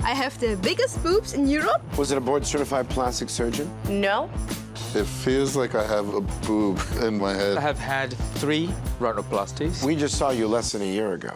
I have the biggest boobs in Europe. Was it a board-certified plastic surgeon? No. It feels like I have a boob in my head. I have had 3 rhinoplasties. We just saw you less than a year ago.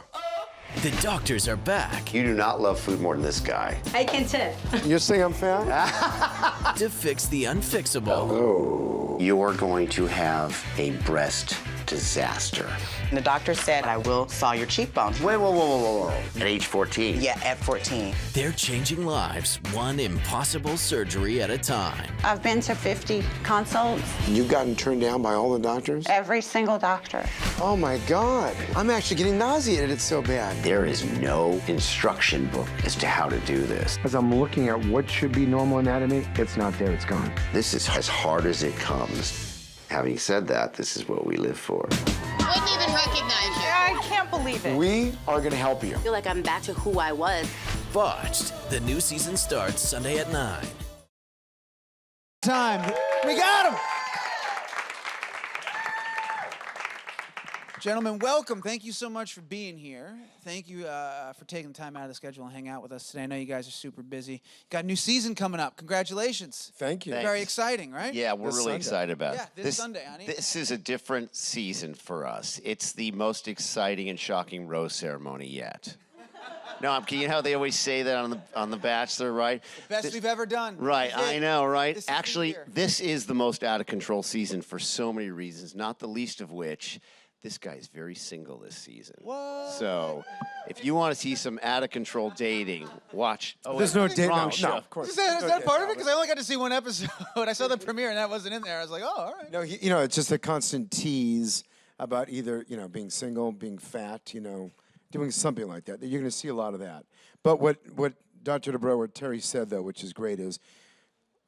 The doctors are back You do not love food more than this guy. I can tell. You're saying I'm fat? to fix the unfixable. Oh. You're going to have a breast disaster. And the doctor said, I will saw your cheekbones. Wait, whoa. At age 14? Yeah, at 14. They're changing lives one impossible surgery at a time. I've been to 50 consults. You've gotten turned down by all the doctors? Every single doctor. Oh my God. I'm actually getting nauseated. It's so bad. There is no instruction book as to how to do this. As I'm looking at what should be normal anatomy, it's not there, it's gone. This is as hard as it comes. Having said that, this is what we live for. Wouldn't even recognize you. I can't believe it. We are gonna help you. I feel like I'm back to who I was. Botched. The new season starts Sunday at 9. Time. We got him! Gentlemen, welcome. Thank you so much for being here. Thank you for taking the time out of the schedule and hang out with us today. I know you guys are super busy. Got a new season coming up. Congratulations. Thank you. Very exciting, right? Yeah, we're really excited about it. Yeah, this Sunday, honey. This is a different season for us. It's the most exciting and shocking rose ceremony yet. No, I'm kidding. You know how they always say that on the Bachelor, right? The best we've ever done. Right, I know, right? Actually, year. this is the most out of control season for so many reasons, not the least of which this guy is very single this season. What? So, if you want to see some out of control dating, watch. Oh, There's no date. wrong No, show. of course. Is that part of it? Because I only got to see one episode. I saw the premiere and that wasn't in there. I was like, oh, all right. No, you know, it's just a constant tease about either, you know, being single, being fat, you know, doing something like that. You're going to see a lot of that. But what Dr. Dubrow, what Terry said, though, which is great, is,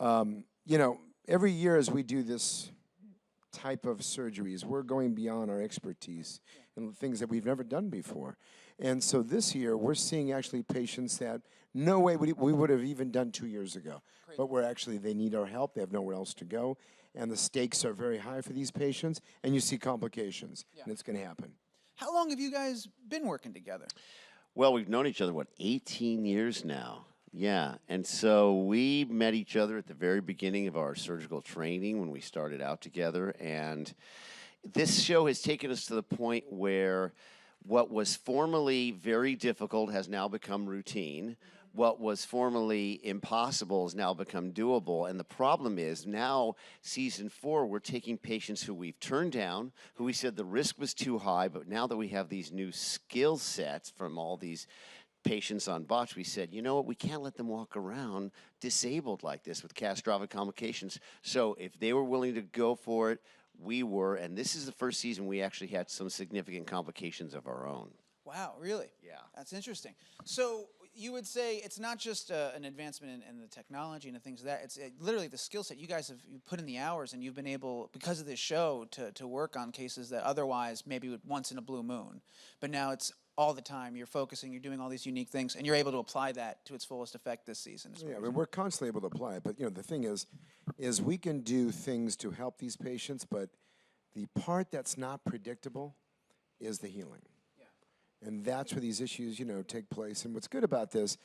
you know, every year as we do this type of surgeries, we're going beyond our expertise and things that we've never done before. And so this year, we're seeing actually patients that no way we would have even done 2 years ago. Great. But we're actually, they need our help. They have nowhere else to go. And the stakes are very high for these patients. And you see complications. Yeah. And it's going to happen. How long have you guys been working together? Well, we've known each other, 18 years now? Yeah, and so we met each other at the very beginning of our surgical training when we started out together, and this show has taken us to the point where what was formerly very difficult has now become routine. What was formerly impossible has now become doable, and the problem is now, season 4, we're taking patients who we've turned down, who we said the risk was too high, but now that we have these new skill sets from all these patients on Botched, we said, you know what, we can't let them walk around disabled like this with catastrophic complications. So if they were willing to go for it, we were, and this is the first season we actually had some significant complications of our own. Wow, really? Yeah. That's interesting. So you would say it's not just an advancement in the technology and the things of that. It's literally the skill set. You guys have put in the hours, and you've been able, because of this show, to work on cases that otherwise maybe would once in a blue moon. But now it's all the time. You're focusing. You're doing all these unique things, and you're able to apply that to its fullest effect this season. Yeah, I mean, we're constantly able to apply it. But you know, the thing is we can do things to help these patients, but the part that's not predictable is the healing. And that's where these issues, you know, take place. And what's good about this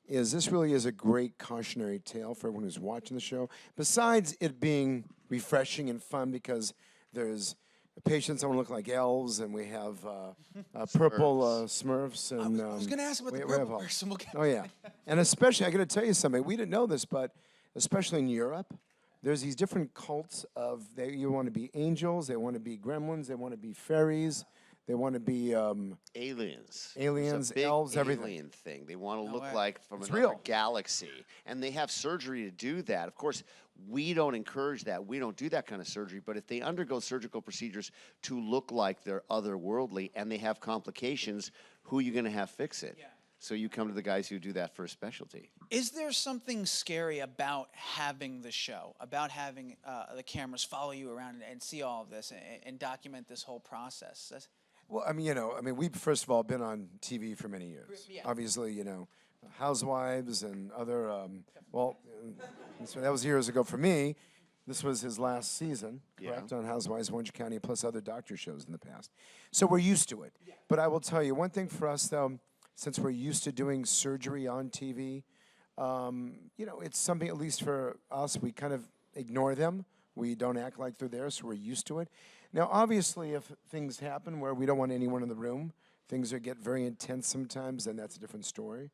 really is a great cautionary tale for everyone who's watching the show. Besides it being refreshing and fun, because there's patients that want to look like elves, and we have purple Smurfs. And I was going to ask about the purple person. Oh, yeah. And especially, I got to tell you something. We didn't know this, but especially in Europe, there's these different cults of, you want to be angels, they want to be gremlins, they want to be fairies. They want to be aliens, elves, everything. Alien thing. They want to look like from another real galaxy, and they have surgery to do that. Of course, we don't encourage that. We don't do that kind of surgery. But if they undergo surgical procedures to look like they're otherworldly and they have complications, who are you going to have fix it? Yeah. So you come to the guys who do that for a specialty. Is there something scary about having the show, about having the cameras follow you around and see all of this and document this whole process? Well, I mean, you know, we've first of all been on TV for many years. Yeah. Obviously, you know, Housewives and other, so that was years ago for me. This was his last season, correct, on Housewives, Orange County, plus other doctor shows in the past. So we're used to it. Yeah. But I will tell you one thing for us, though, since we're used to doing surgery on TV, you know, it's something, at least for us, we kind of ignore them. We don't act like they're there, so we're used to it. Now, obviously, if things happen where we don't want anyone in the room, things get very intense sometimes, then that's a different story.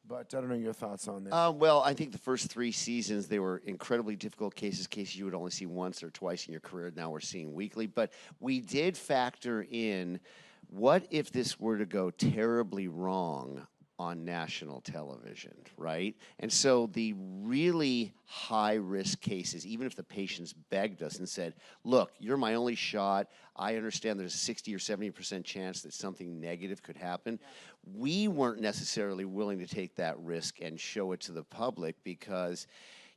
But I don't know your thoughts on that. Well, I think the first 3 seasons, they were incredibly difficult cases you would only see once or twice in your career. Now we're seeing weekly. But we did factor in, what if this were to go terribly wrong on national television, right? And so the really high-risk cases, even if the patients begged us and said, look, you're my only shot, I understand there's a 60 or 70% chance that something negative could happen, we weren't necessarily willing to take that risk and show it to the public because,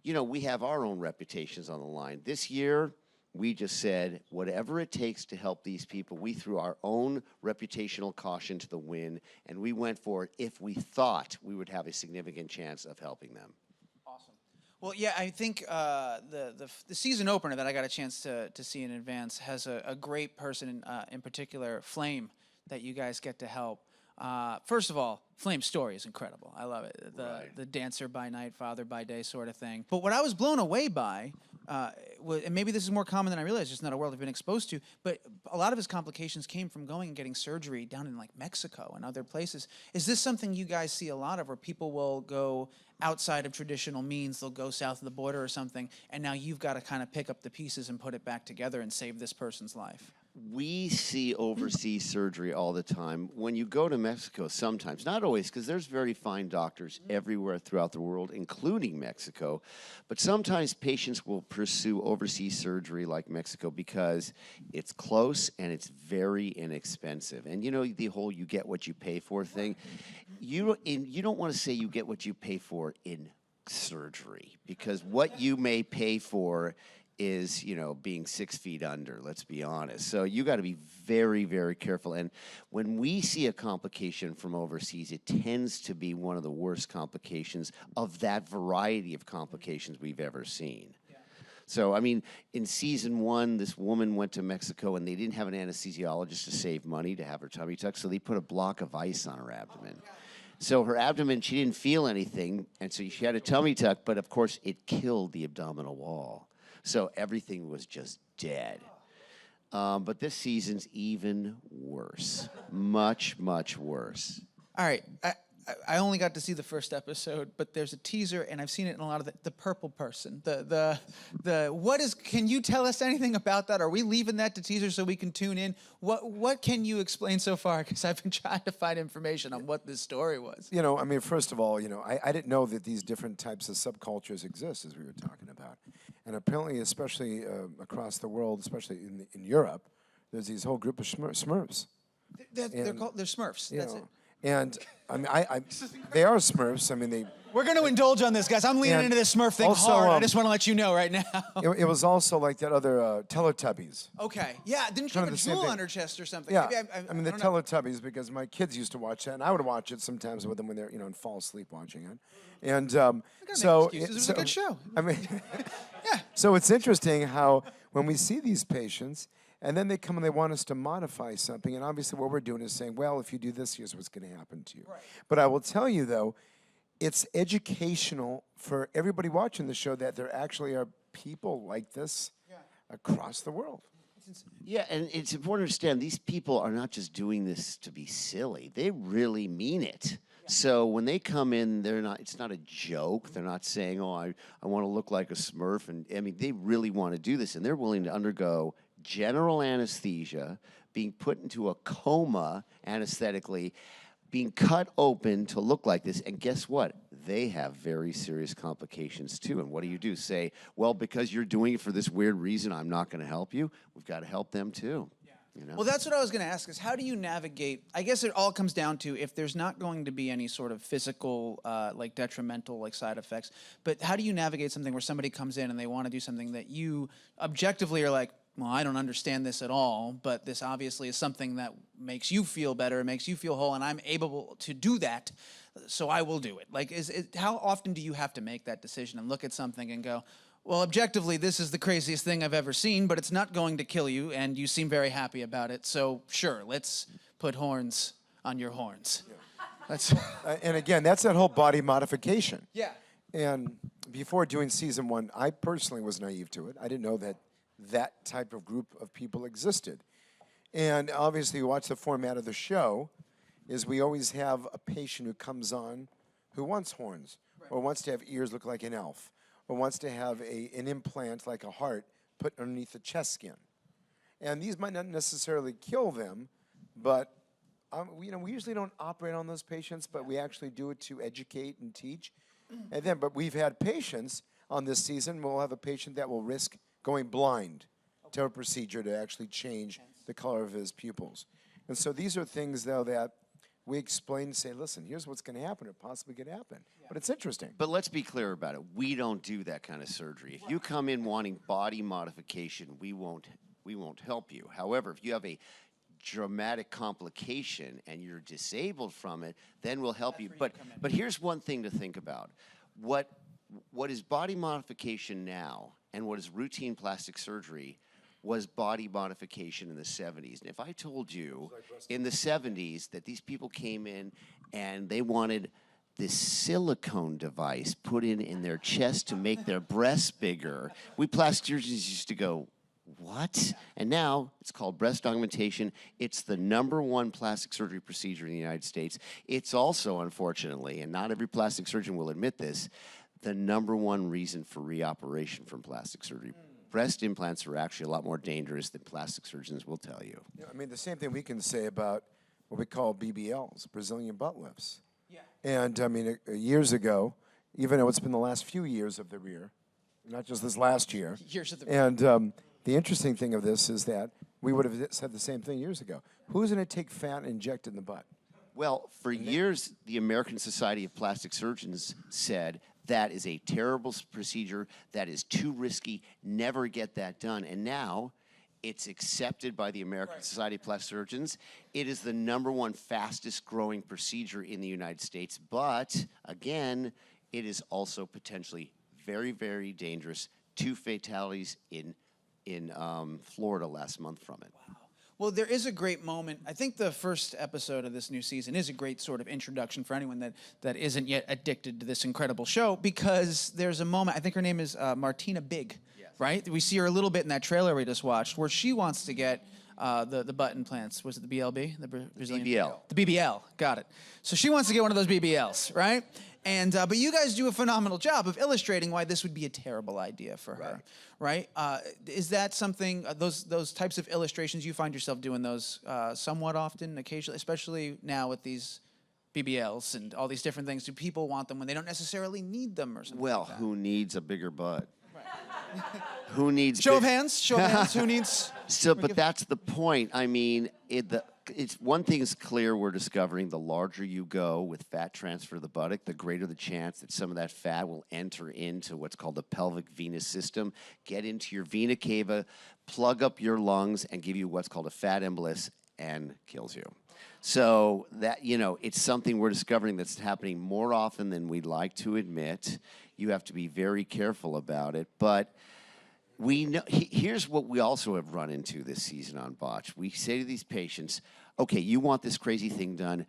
you know, we have our own reputations on the line. This year, we just said, whatever it takes to help these people, we threw our own reputational caution to the wind, and we went for it if we thought we would have a significant chance of helping them. Awesome. Well, yeah, I think the season opener that I got a chance to see in advance has a great person in particular, Flame, that you guys get to help. First of all, Flame's story is incredible. I love it. The dancer by night, father by day sort of thing. But what I was blown away by, and maybe this is more common than I realized, it's not a world I've been exposed to, but a lot of his complications came from going and getting surgery down in like Mexico and other places. Is this something you guys see a lot of, where people will go outside of traditional means, they'll go south of the border or something, and now you've got to kind of pick up the pieces and put it back together and save this person's life? We see overseas surgery all the time. When you go to Mexico, sometimes, not always, because there's very fine doctors everywhere throughout the world, including Mexico, but sometimes patients will pursue overseas surgery like Mexico because it's close and it's very inexpensive. And you know, the whole you get what you pay for thing, you don't want to say you get what you pay for in surgery, because what you may pay for is, you know, being 6 feet under, let's be honest. So you got to be very, very careful. And when we see a complication from overseas, it tends to be one of the worst complications of that variety of complications we've ever seen. Yeah. So, I mean, in season 1, this woman went to Mexico and they didn't have an anesthesiologist to save money to have her tummy tucked, so they put a block of ice on her abdomen. So her abdomen, she didn't feel anything, and so she had a tummy tuck, but of course it killed the abdominal wall. So everything was just dead. But this season's even worse. Much, much worse. All right. I only got to see the first episode, but there's a teaser, and I've seen it in a lot of the purple person. Can you tell us anything about that? Are we leaving that to teaser so we can tune in? What can you explain so far? Because I've been trying to find information on what this story was. You know, I mean, first of all, you know, I didn't know that these different types of subcultures exist, as we were talking about. And apparently, especially across the world, especially in Europe, there's these whole group of Smurfs. They're Smurfs. That's it. And I mean, they are Smurfs. I mean, We're going to indulge on this, guys. I'm leaning into this Smurf thing also, hard. I just want to let you know right now. It was also like that other Teletubbies. Okay. Yeah. Didn't you have a jewel on her chest or something? Yeah. Maybe I mean, the Teletubbies, because my kids used to watch that, and I would watch it sometimes with them when they're, you know, and fall asleep watching it. And so it was a good show. I mean, yeah. So it's interesting how when we see these patients, and then they come and they want us to modify something. And obviously what we're doing is saying, well, if you do this, here's what's going to happen to you. Right. But I will tell you, though, it's educational for everybody watching the show that there actually are people like this across the world. Yeah, and it's important to understand these people are not just doing this to be silly. They really mean it. So when they come in, it's not a joke. They're not saying, oh, I want to look like a Smurf. And I mean, they really want to do this, and they're willing to undergo general anesthesia, being put into a coma anesthetically, being cut open to look like this. And guess what? They have very serious complications too. And what do? Say, well, because you're doing it for this weird reason, I'm not going to help you? We've got to help them too. You know? Well, that's what I was going to ask, is how do you navigate? I guess it all comes down to, if there's not going to be any sort of physical, like detrimental, like side effects, but how do you navigate something where somebody comes in and they want to do something that you objectively are like, well, I don't understand this at all, but this obviously is something that makes you feel better, makes you feel whole, and I'm able to do that, so I will do it. Like, how often do you have to make that decision and look at something and go, well, objectively, this is the craziest thing I've ever seen, but it's not going to kill you, and you seem very happy about it, so sure, let's put horns on your horns. Yeah. And again, that's that whole body modification. Yeah. And before doing season 1, I personally was naive to it. I didn't know that that type of group of people existed. And obviously, you watch the format of the show, is we always have a patient who comes on who wants horns, or wants to have ears look like an elf, or wants to have an implant like a heart put underneath the chest skin. And these might not necessarily kill them, but we usually don't operate on those patients, but we actually do it to educate and teach. And then, but we've had patients on this season. We'll have a patient that will risk going blind to a procedure to actually change the color of his pupils. And so these are things, though, that we explain and say, listen, here's what's going to happen. It possibly could happen. But it's interesting. But let's be clear about it. We don't do that kind of surgery. If you come in wanting body modification, we won't help you. However, if you have a dramatic complication and you're disabled from it, then we'll help you. But here's one thing to think about. What is body modification now and what is routine plastic surgery was body modification in the 70s. And if I told you in the 70s that these people came in and they wanted this silicone device put in their chest to make their breasts bigger, we plastic surgeons used to go, what? And now it's called breast augmentation. It's the #1 plastic surgery procedure in the United States. It's also, unfortunately, and not every plastic surgeon will admit this, the #1 reason for reoperation from plastic surgery. Breast implants are actually a lot more dangerous than plastic surgeons will tell you. Yeah, I mean, the same thing we can say about what we call BBLs, Brazilian butt lifts. Yeah. And I mean, years ago, even though it's been the last few years of the rear, not just this last year. Years of the rear. And the interesting thing of this is that we would have said the same thing years ago. Who's going to take fat and inject it in the butt? Well, for years, the American Society of Plastic Surgeons said that is a terrible procedure, that is too risky, never get that done. And now it's accepted by the American Society of Plastic Surgeons. It is the #1 fastest growing procedure in the United States. But again, it is also potentially very, very dangerous. 2 fatalities in Florida last month from it. Wow. Well, there is a great moment. I think the first episode of this new season is a great sort of introduction for anyone that isn't yet addicted to this incredible show, because there's a moment, I think her name is Martina Big, right? We see her a little bit in that trailer we just watched, where she wants to get the butt implants. Was it the BLB? The Brazilian? BBL. The BBL, got it. So she wants to get one of those BBLs, right? And but you guys do a phenomenal job of illustrating why this would be a terrible idea for her, right? Is that something, those types of illustrations, you find yourself doing those somewhat often, occasionally, especially now with these BBLs and all these different things? Do people want them when they don't necessarily need them or something Well, like that? who needs a bigger butt? Who needs Show of hands, who needs? So, but that's the point. I mean, it's one thing is clear, we're discovering the larger you go with fat transfer to the buttock, the greater the chance that some of that fat will enter into what's called the pelvic venous system, get into your vena cava, plug up your lungs, and give you what's called a fat embolus, and kills you. So that, it's something we're discovering that's happening more often than we'd like to admit. You have to be very careful about it, but we know, here's what we also have run into this season on Botched. We say to these patients, okay, you want this crazy thing done,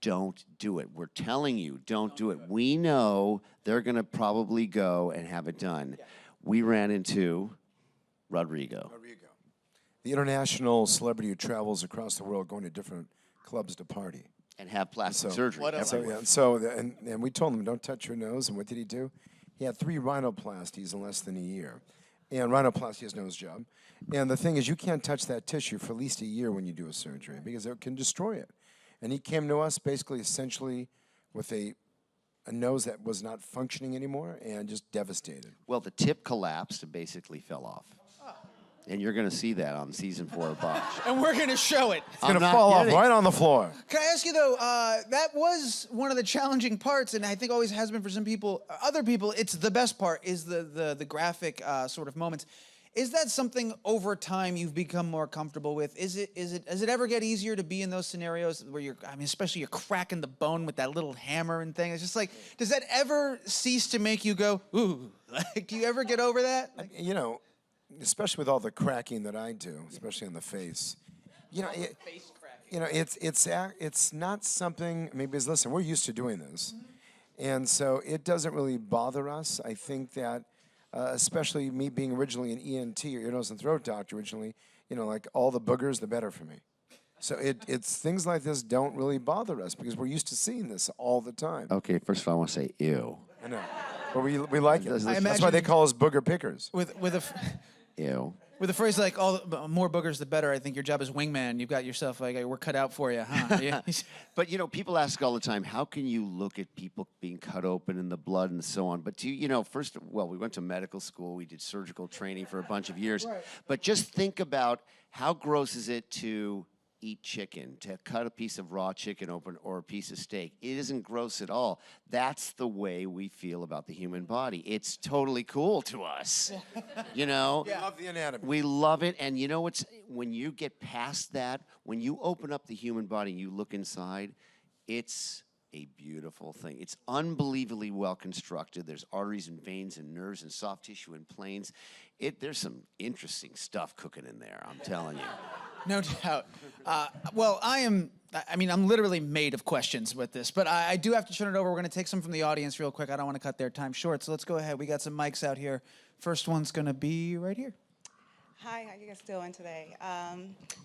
don't do it. We're telling you, don't do it. We know they're going to probably go and have it done. Yeah. We ran into Rodrigo. The international celebrity who travels across the world going to different clubs to party. And have plastic surgery. And we told him, don't touch your nose. And what did he do? He had 3 rhinoplasties in less than a year. And rhinoplasty is nose job. And the thing is, you can't touch that tissue for at least a year when you do a surgery because it can destroy it. And he came to us basically essentially with a nose that was not functioning anymore and just devastated. Well, the tip collapsed and basically fell off. And you're going to see that on season 4 of Botched. And we're going to show it. It's going to fall off right on the floor. Can I ask you, though, that was one of the challenging parts, and I think always has been for some people. Other people, it's the best part, is the graphic sort of moments. Is that something over time you've become more comfortable with? Does it ever get easier to be in those scenarios where especially you're cracking the bone with that little hammer and thing? It's just like, does that ever cease to make you go, ooh? Like, do you ever get over that? Like, especially with all the cracking that I do, especially on the face, it's not something. Maybe listen, we're used to doing this, And so it doesn't really bother us. I think that, especially me being originally an ENT, or ear, nose, and throat doctor originally, like all the boogers, the better for me. So it's things like this don't really bother us because we're used to seeing this all the time. Okay, first of all, I want to say ew. I know. But we like it. I That's why they call us booger pickers. Ew. With a phrase like more boogers the better, I think your job is wingman. You've got yourself like we're cut out for you, huh? Yeah. But people ask all the time, how can you look at people being cut open and the blood and so on? But first, we went to medical school, we did surgical training for a bunch of years. Right. But just think about how gross is it to eat chicken, to cut a piece of raw chicken open or a piece of steak. It isn't gross at all. That's the way we feel about the human body. It's totally cool to us. We love the anatomy. We love it. And when you get past that, when you open up the human body and you look inside, it's a beautiful thing. It's unbelievably well constructed. There's arteries and veins and nerves and soft tissue and planes. There's some interesting stuff cooking in there, I'm telling you. No doubt. I'm literally made of questions with this, but I do have to turn it over. We're going to take some from the audience real quick. I don't want to cut their time short, so let's go ahead. We got some mics out here. First one's going to be right here. Hi, how you guys doing today?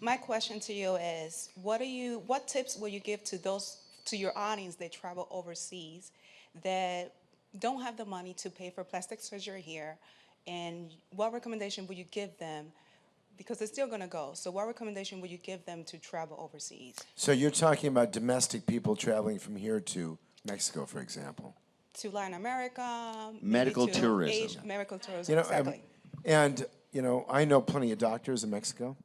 My question to you is, what tips will you give to your audience that travel overseas that don't have the money to pay for plastic surgery here, and what recommendation would you give them? Because they're still going to go. So what recommendation would you give them to travel overseas? So you're talking about domestic people traveling from here to Mexico, for example. To Latin America. Medical to tourism. Asia, medical tourism, exactly. I know plenty of doctors in Mexico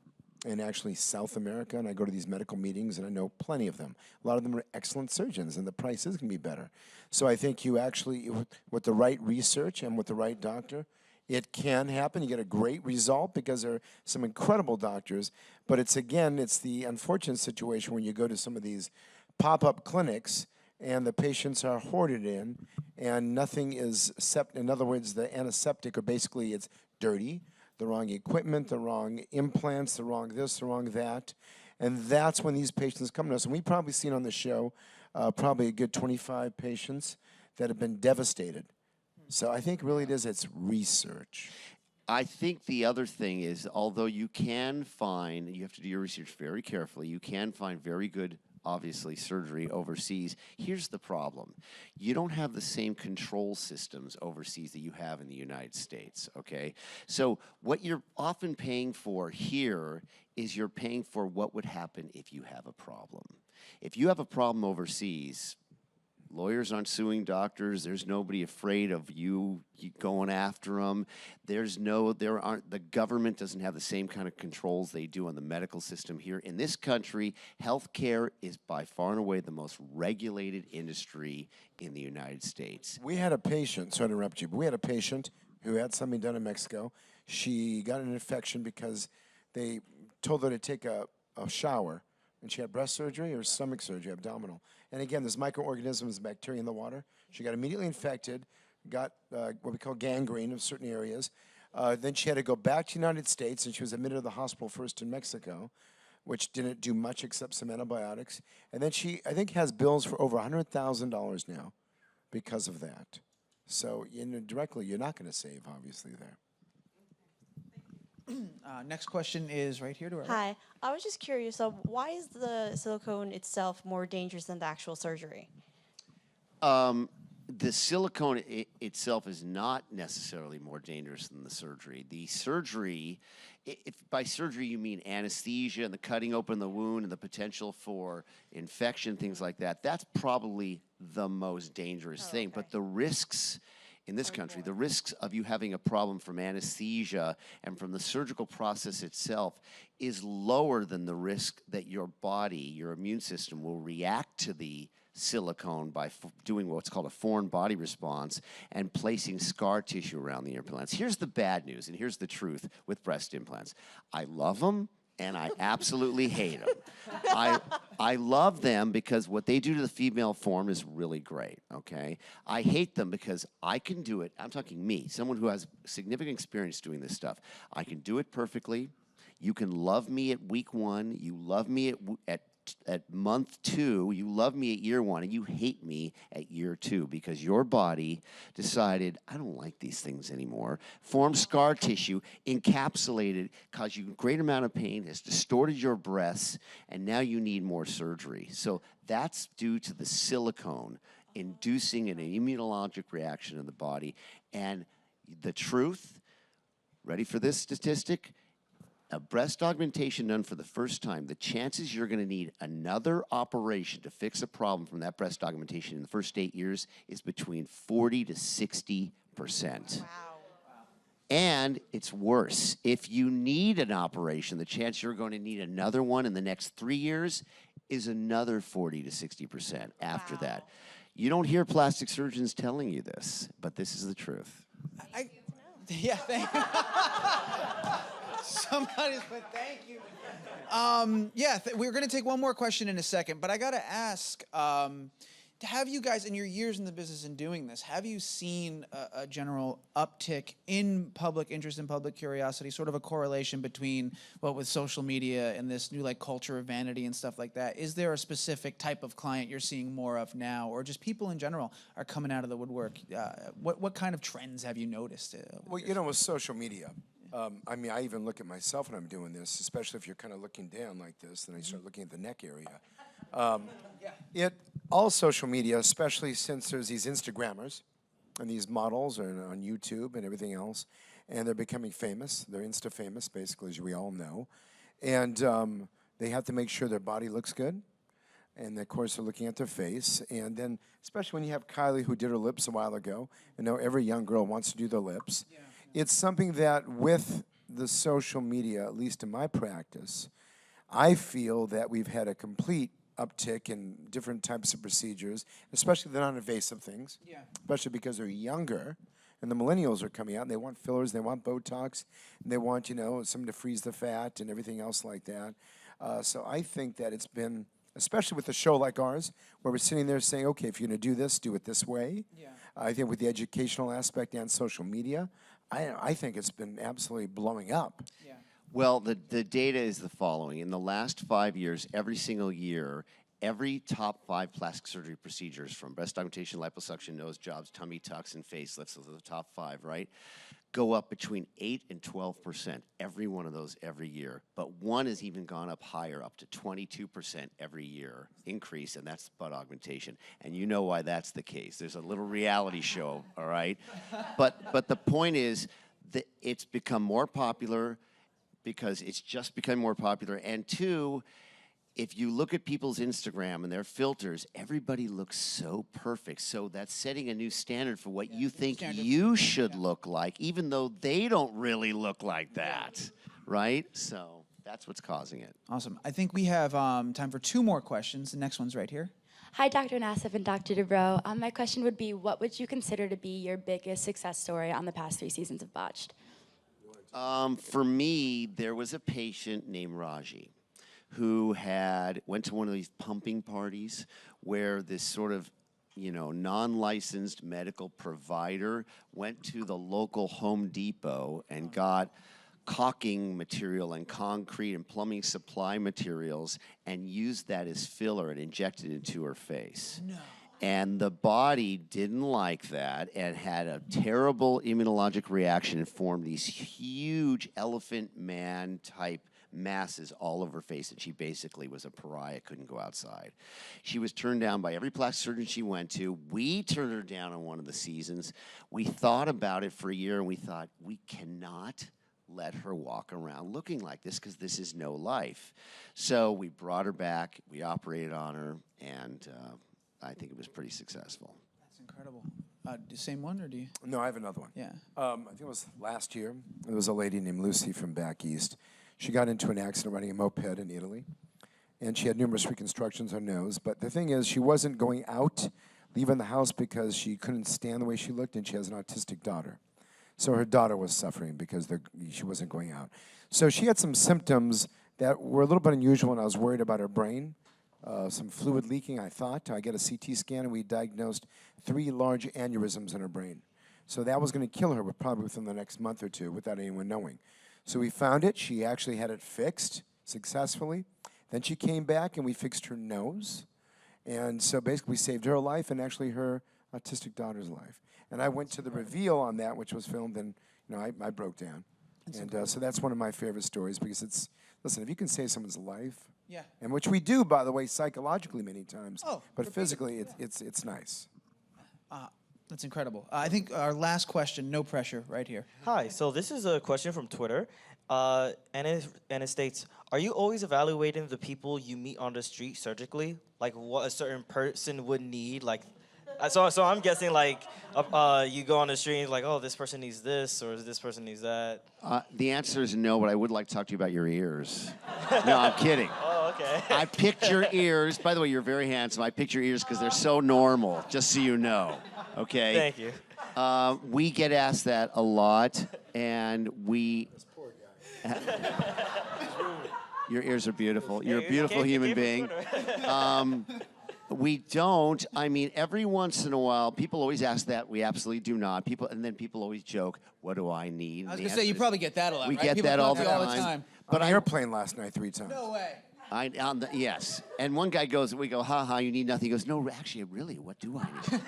and actually South America, and I go to these medical meetings, and I know plenty of them. A lot of them are excellent surgeons, and the price is going to be better. So I think you actually, with the right research and with the right doctor, it can happen. You get a great result because there are some incredible doctors. But it's the unfortunate situation when you go to some of these pop-up clinics and the patients are hoarded in and nothing is in other words, the antiseptic are basically, it's dirty, the wrong equipment, the wrong implants, the wrong this, the wrong that. And that's when these patients come to us. And we've probably seen on the show probably a good 25 patients that have been devastated. So I think really it's research. I think the other thing is, although you can find, you have to do your research very carefully, you can find very good, obviously, surgery overseas. Here's the problem. You don't have the same control systems overseas that you have in the United States, okay? So what you're often paying for here is you're paying for what would happen if you have a problem. If you have a problem overseas, lawyers aren't suing doctors. There's nobody afraid of you going after them. The government doesn't have the same kind of controls they do on the medical system here. In this country, healthcare is by far and away the most regulated industry in the United States. We had a patient, sorry to interrupt you, but we had a patient who had something done in Mexico. She got an infection because they told her to take a shower, and she had breast surgery or stomach surgery, abdominal. And again, there's microorganisms and bacteria in the water. She got immediately infected, got what we call gangrene of certain areas. Then she had to go back to the United States, and she was admitted to the hospital first in Mexico, which didn't do much except some antibiotics. And then she, I think, has bills for over $100,000 now because of that. So directly, you're not going to save, obviously, there. Next question is right here to our Hi, I was just curious, why is the silicone itself more dangerous than the actual surgery? The silicone itself is not necessarily more dangerous than the surgery. The surgery, if by surgery you mean anesthesia and the cutting open the wound and the potential for infection, things like that, that's probably the most dangerous thing. But the risks in this country, the risks of you having a problem from anesthesia and from the surgical process itself is lower than the risk that your body, your immune system, will react to the silicone by doing what's called a foreign body response and placing scar tissue around the implants. Here's the bad news, and here's the truth with breast implants. I love them, and I absolutely hate them. I love them because what they do to the female form is really great, okay? I hate them because I can do it. I'm talking me, someone who has significant experience doing this stuff. I can do it perfectly. You can love me at week 1. You love me at at month 2, you love me at year 1, and you hate me at year 2 because your body decided, I don't like these things anymore, formed scar tissue, encapsulated, caused you a great amount of pain, has distorted your breasts, and now you need more surgery. So that's due to the silicone inducing an immunologic reaction in the body. And the truth, ready for this statistic? A breast augmentation done for the first time, the chances you're going to need another operation to fix a problem from that breast augmentation in the first 8 years is between 40 to 60%. Wow. And it's worse. If you need an operation, the chance you're going to need another one in the next 3 years is another 40 to 60% after that. You don't hear plastic surgeons telling you this, but this is the truth. Yeah, thank you. Somebody's put thank you. We're going to take one more question in a second, but I got to ask, have you guys, in your years in the business and doing this, have you seen a general uptick in public interest and public curiosity, sort of a correlation between what with social media and this new culture of vanity and stuff like that? Is there a specific type of client you're seeing more of now, or just people in general are coming out of the woodwork? What kind of trends have you noticed? Well, with social media, I even look at myself when I'm doing this, especially if you're kind of looking down like this, then I start looking at the neck area. All social media, especially since there's these Instagrammers and these models are on YouTube and everything else, and they're becoming famous. They're Insta-famous, basically, as we all know. And they have to make sure their body looks good. And, of course, they're looking at their face. And then, especially when you have Kylie, who did her lips a while ago, and now every young girl wants to do their lips. Yeah. It's something that with the social media, at least in my practice, I feel that we've had a complete uptick in different types of procedures, especially the non-invasive things, especially because they're younger, and the millennials are coming out, and they want fillers, they want Botox, and they want, something to freeze the fat and everything else like that. So I think that it's been, especially with a show like ours, where we're sitting there saying, okay, if you're going to do this, do it this way. Yeah. I think with the educational aspect and social media, I think it's been absolutely blowing up. Yeah. Well, the data is the following. In the last 5 years, every single year, every top 5 plastic surgery procedures, from breast augmentation, liposuction, nose jobs, tummy tucks, and facelifts, those are the top 5, right? Go up between 8 and 12%, every one of those every year. But one has even gone up higher, up to 22% every year increase, and that's butt augmentation. And you know why that's the case. There's a little reality show, all right? But the point is that it's become more popular because it's just become more popular. And 2, if you look at people's Instagram and their filters, everybody looks so perfect. So that's setting a new standard for what you think you should look like, even though they don't really look like that, right? So that's what's causing it. Awesome. I think we have time for 2 more questions. The next one's right here. Hi, Dr. Nassif and Dr. Dubrow. My question would be, what would you consider to be your biggest success story on the past 3 seasons of Botched? For me, there was a patient named Raji who went to one of these pumping parties where this sort of, non-licensed medical provider went to the local Home Depot and got caulking material and concrete and plumbing supply materials and used that as filler and injected it into her face. No. And the body didn't like that and had a terrible immunologic reaction and formed these huge elephant man type masses all over her face, and she basically was a pariah, couldn't go outside. She was turned down by every plastic surgeon she went to. We turned her down on one of the seasons. We thought about it for a year, and we thought, we cannot let her walk around looking like this because this is no life. So we brought her back, we operated on her, and I think it was pretty successful. That's incredible. The same one, or do you? No, I have another one. Yeah. I think it was last year. There was a lady named Lucy from back east. She got into an accident riding a moped in Italy, and she had numerous reconstructions on her nose. But the thing is, she wasn't going out, leaving the house because she couldn't stand the way she looked, and she has an autistic daughter. So her daughter was suffering because she wasn't going out. So she had some symptoms that were a little bit unusual, and I was worried about her brain. Some fluid leaking, I thought. I got a CT scan, and we diagnosed 3 large aneurysms in her brain. So that was going to kill her probably within the next month or 2 without anyone knowing. So we found it. She actually had it fixed successfully. Then she came back and we fixed her nose. And so basically we saved her life and actually her autistic daughter's life. And I went to the reveal on that, which was filmed, and I broke down. And so that's one of my favorite stories because it's, listen, if you can save someone's life, and which we do, by the way, psychologically many times, but physically it's nice. That's incredible. I think our last question, no pressure, right here. Hi, so this is a question from Twitter, and it states, are you always evaluating the people you meet on the street surgically? Like what a certain person would need? Like, so I'm guessing like you go on the street and like, oh, this person needs this or this person needs that. The answer is no, but I would like to talk to you about your ears. No, I'm kidding. Oh, okay. I picked your ears. By the way, you're very handsome. I picked your ears because they're so normal, just so you know. Okay? Thank you. We get asked that a lot, and we... Your ears are beautiful. You're a beautiful human being. We don't. I mean, every once in a while, people always ask that. We absolutely do not. And then people always joke, what do I need? I was going to say, you probably get that a lot, We right? get People that come all up the to you time. But on an airplane last night 3 times. No way. Yes. And one guy goes, we go, ha, you need nothing. He goes, no, actually, really, what do I need?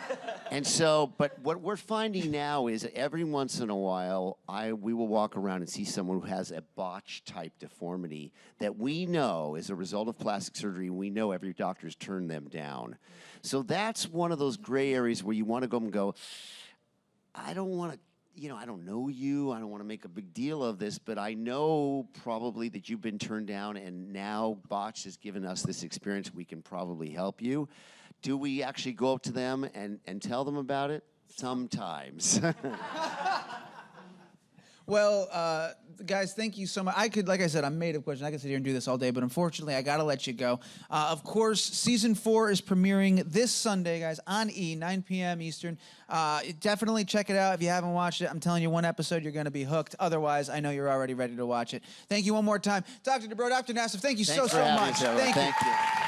And so, but what we're finding now is that every once in a while, we will walk around and see someone who has a Botched type deformity that we know is a result of plastic surgery, and we know every doctor's turned them down. So that's one of those gray areas where you want to go and go, I don't want to, I don't know you, I don't want to make a big deal of this, but I know probably that you've been turned down, and now Botched has given us this experience. We can probably help you. Do we actually go up to them and tell them about it? Sometimes. Well, guys, thank you so much. Like I said, I'm made of questions. I could sit here and do this all day, but unfortunately, I got to let you go. Of course, Season 4 is premiering this Sunday, guys, on E, 9 p.m. Eastern. Definitely check it out if you haven't watched it. I'm telling you, one episode, you're going to be hooked. Otherwise, I know you're already ready to watch it. Thank you one more time. Dr. Dubrow, Dr. Nassif, thank you so much. Thank you.